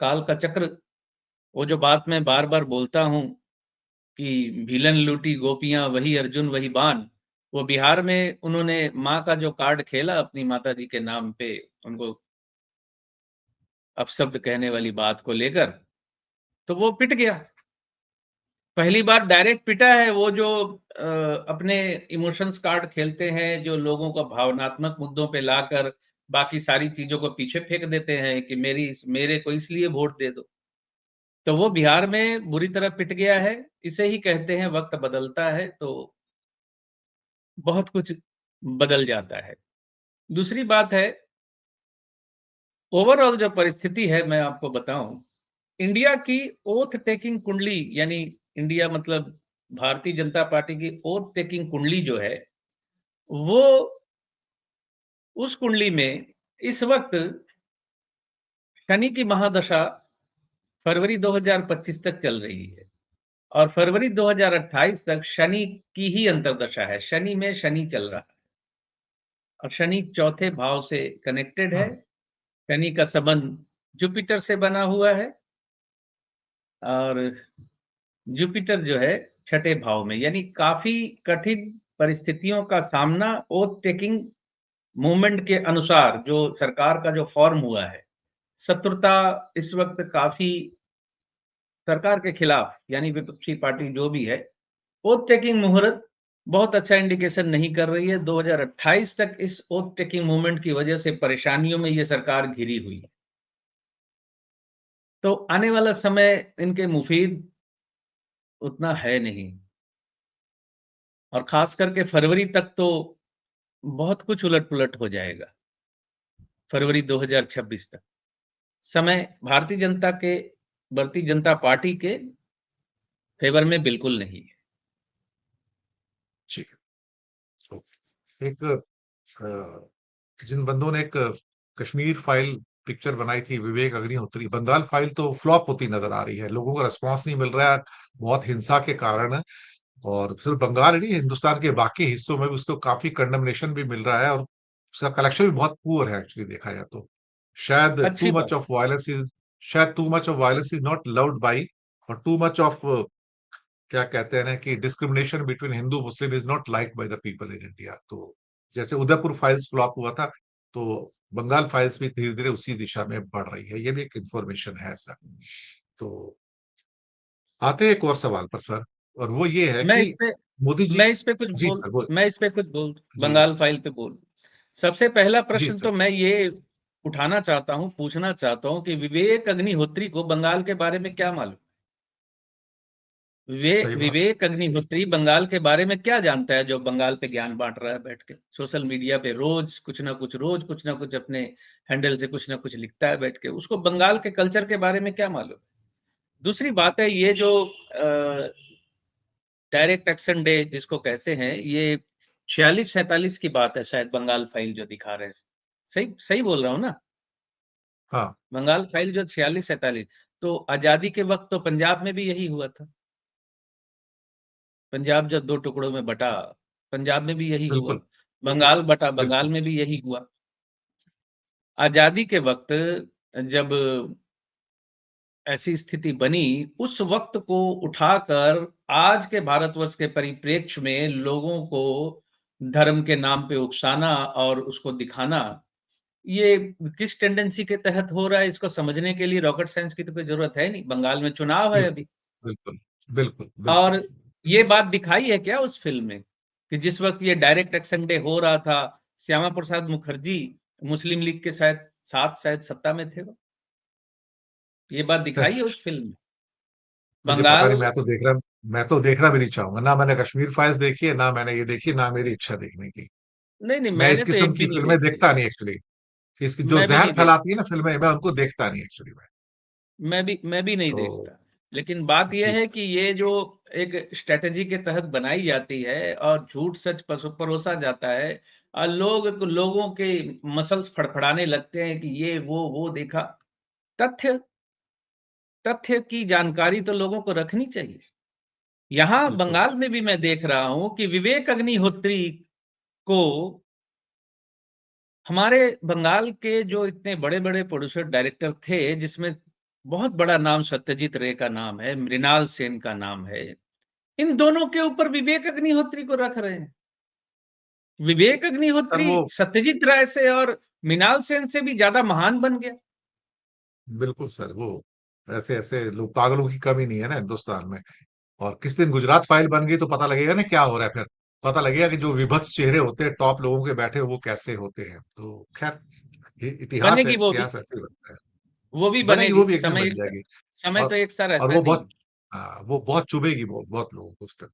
काल का चक्र, वो जो बात मैं बार-बार बोलता हूँ कि भीलन लूटी गोपियाँ वही अर्जुन वही बाण, वो बिहार में उन्होंने माँ का जो कार्ड खेला अपनी माताजी के नाम पे, उनको अपशब्द कहने वाली बात को लेकर, तो वो पिट गया। पहली बार डायरेक्ट पिटा है वो जो अपने इमोशंस कार्ड खेलते हैं, जो लोगों को भावनात्मक मुद्दों पे लाकर बाकी सारी चीज़ों को पीछे फेंक देते हैं कि मेरे को इसलिए वोट दे दो। तो वो बिहार में बुरी तरह पिट गया है। इसे ही कहते हैं वक़्त बदलता है तो बहुत कुछ बदल जाता है। दूसरी बात है, ओवरऑल जो परिस्थिति है मैं आपको बताऊँ, इंडिया की ओथ टेकिंग कुंडली यानी इंडिया मतलब भारतीय जनता पार्टी की ओथ टेकिंग कुंडली जो है, वो उस कुंडली में इस वक़्त शनि की महादशा फरवरी 2025 तक चल रही है और फरवरी 2028 तक शनि की ही अंतर्दशा है। शनि में शनि चल रहा है और शनि चौथे भाव से कनेक्टेड है। शनि का संबंध जुपिटर से बना हुआ है और जुपिटर जो है छठे भाव में, यानी काफ़ी कठिन परिस्थितियों का सामना ओथ टेकिंग मूवमेंट के अनुसार जो सरकार का जो फ़ॉर्म हुआ है, शत्रुता इस वक़्त काफ़ी सरकार के खिलाफ यानी विपक्षी पार्टी जो भी है, ओथ टेकिंग मुहूर्त बहुत अच्छा इंडिकेशन नहीं कर रही है। 2028 तक इस ओथ टेकिंग मूवमेंट की वजह से परेशानियों में ये सरकार घिरी हुई है। तो आने वाला समय इनके मुफीद उतना है नहीं और ख़ास करके फरवरी तक तो बहुत कुछ उलट-पुलट हो जाएगा, फरवरी 2026 तक। समय भारतीय जनता के भारतीय जनता पार्टी के फ़ेवर में बिल्कुल नहीं है। जी। तो एक जिन बंदों ने एक कश्मीर फाइल पिक्चर बनाई थी, विवेक अग्निहोत्री, बंगाल फाइल तो फ्लॉप होती नजर आ रही है, लोगों को रिस्पॉन्स नहीं मिल रहा है, बहुत हिंसा के कारण। और सिर्फ बंगाल ही नहीं, हिंदुस्तान के बाकी हिस्सों में भी उसको काफी कंडमनेशन भी मिल रहा है और उसका कलेक्शन भी बहुत पुअर है एक्चुअली देखा जाए तो। शायद अच्छी बात। Too much of violence is not loved by, और टू मच ऑफ क्या कहते हैं ना कि discrimination between Hindu Muslim is not liked by the people in India. तो जैसे उदयपुर फाइल्स फ्लॉप हुआ था, तो बंगाल फाइल्स भी धीरे धीरे उसी दिशा में बढ़ रही है, ये भी एक इंफॉर्मेशन है सर। तो आते हैं एक और सवाल पर सर, और वो ये है मैं कि इस पे मोदी जी। मैं इस पे कुछ जी बोल सर, वो मैं इस पे कुछ बोल जी बंगाल फाइल पे बोल सबसे पहला जी प्रश्न सर। तो मैं ये उठाना चाहता हूँ, पूछना चाहता हूँ कि विवेक अग्निहोत्री को बंगाल के बारे में क्या मालूम? सही बात है। विवेक अग्निहोत्री बंगाल के बारे में क्या जानता है जो बंगाल पे ज्ञान बांट रहा है बैठ के? सोशल मीडिया पे रोज कुछ ना कुछ अपने हैंडल से कुछ ना कुछ लिखता है बैठ के। उसको बंगाल के कल्चर के बारे में क्या मालूम? दूसरी बात है ये जो डायरेक्ट एक्शन डे जिसको कहते हैं, ये 46-47 की बात है शायद बंगाल फाइल जो दिखा रहे हैं। सही सही बोल रहा हूँ ना? हाँ बंगाल फाइल जो 46-47, तो आज़ादी के वक़्त तो पंजाब में भी यही हुआ था। पंजाब जब 2 टुकड़ों में बँटा, पंजाब में भी यही हुआ। बिल्कुल बंगाल बँटा, बंगाल बिल्कुल। में भी यही हुआ। आज़ादी के वक़्त जब ऐसी स्थिति बनी, उस वक़्त को उठाकर आज के भारतवर्ष के परिप्रेक्ष्य में लोगों को धर्म के नाम पे उकसाना और उसको दिखाना, ये किस टेंडेंसी के तहत हो रहा है, इसको समझने के लिए रॉकेट साइंस की तो कोई ज़रूरत है नहीं। बंगाल में चुनाव है बिल्कुल अभी बिल्कुल बिल्कुल और बिल्कुल। ये बात दिखाई है क्या उस फ़िल्म में कि जिस वक़्त ये डायरेक्ट एक्शन डे हो रहा था, श्यामा प्रसाद मुखर्जी मुस्लिम लीग के साथ शायद सत्ता में थे वो। ये बात दिखाई है उस फ़िल्म में। मुझे पता बंगाल नहीं, मैं तो देखना भी नहीं चाहूंगा, ना मैंने कश्मीर फाइल्स देखी है, ना मैंने ये देखी, ना मेरी इच्छा देखने की। नहीं, नहीं, मैं इस मैंने तो किस्म एक भी की नहीं फिल्में देखी है। देखता नहीं एक्चुअली। इसकी जो मैं भी जहर नहीं देख फैलाती है ना फिल्में, मैं उनको देखता नहीं एक्चुअली मैं। मैं भी नहीं तो देखता। लेकिन बात ये जी है सर। कि ये जो एक स्ट्रैटेजी के तहत बनाई जाती है और झूठ सच परोसा जाता है और लोगों के मसल्स फड़फड़ाने लगते हैं कि ये वो देखा। तथ्य तथ्य की जानकारी तो लोगों को रखनी चाहिए। यहाँ बिल्कुल बंगाल में भी मैं देख रहा हूँ कि विवेक अग्निहोत्री को हमारे बंगाल के जो इतने बड़े-बड़े प्रोड्यूसर डायरेक्टर थे जिसमें बहुत बड़ा नाम सत्यजीत रे का नाम है, मृणाल सेन का नाम है। इन दोनों के ऊपर विवेक अग्निहोत्री को रख रहे हैं। विवेक सर अग्निहोत्री वो सत्यजीत राय से और मृणाल सेन से भी ज्यादा महान बन गया। बिल्कुल सर, वो ऐसे ऐसे लोग, पागलों की कमी नहीं है ना हिंदुस्तान में। और किस दिन गुजरात फाइल बन गई तो पता लगेगा ना क्या हो रहा है फिर। पता लगेगा कि जो विभत्स चेहरे होते हैं टॉप लोगों के बैठे वो कैसे होते हैं। तो खैर, ये इतिहास है, बनेगी वो भी, इतिहास ऐसे ही बनता है। वो भी बनेगी, वो बनेगी। भी एक दिन समय बन जाएगी। समय तो और एक सा और रहता वो नहीं बहुत, हाँ, वो बहुत चुभेगी बहुत बहुत लोगों को उस है।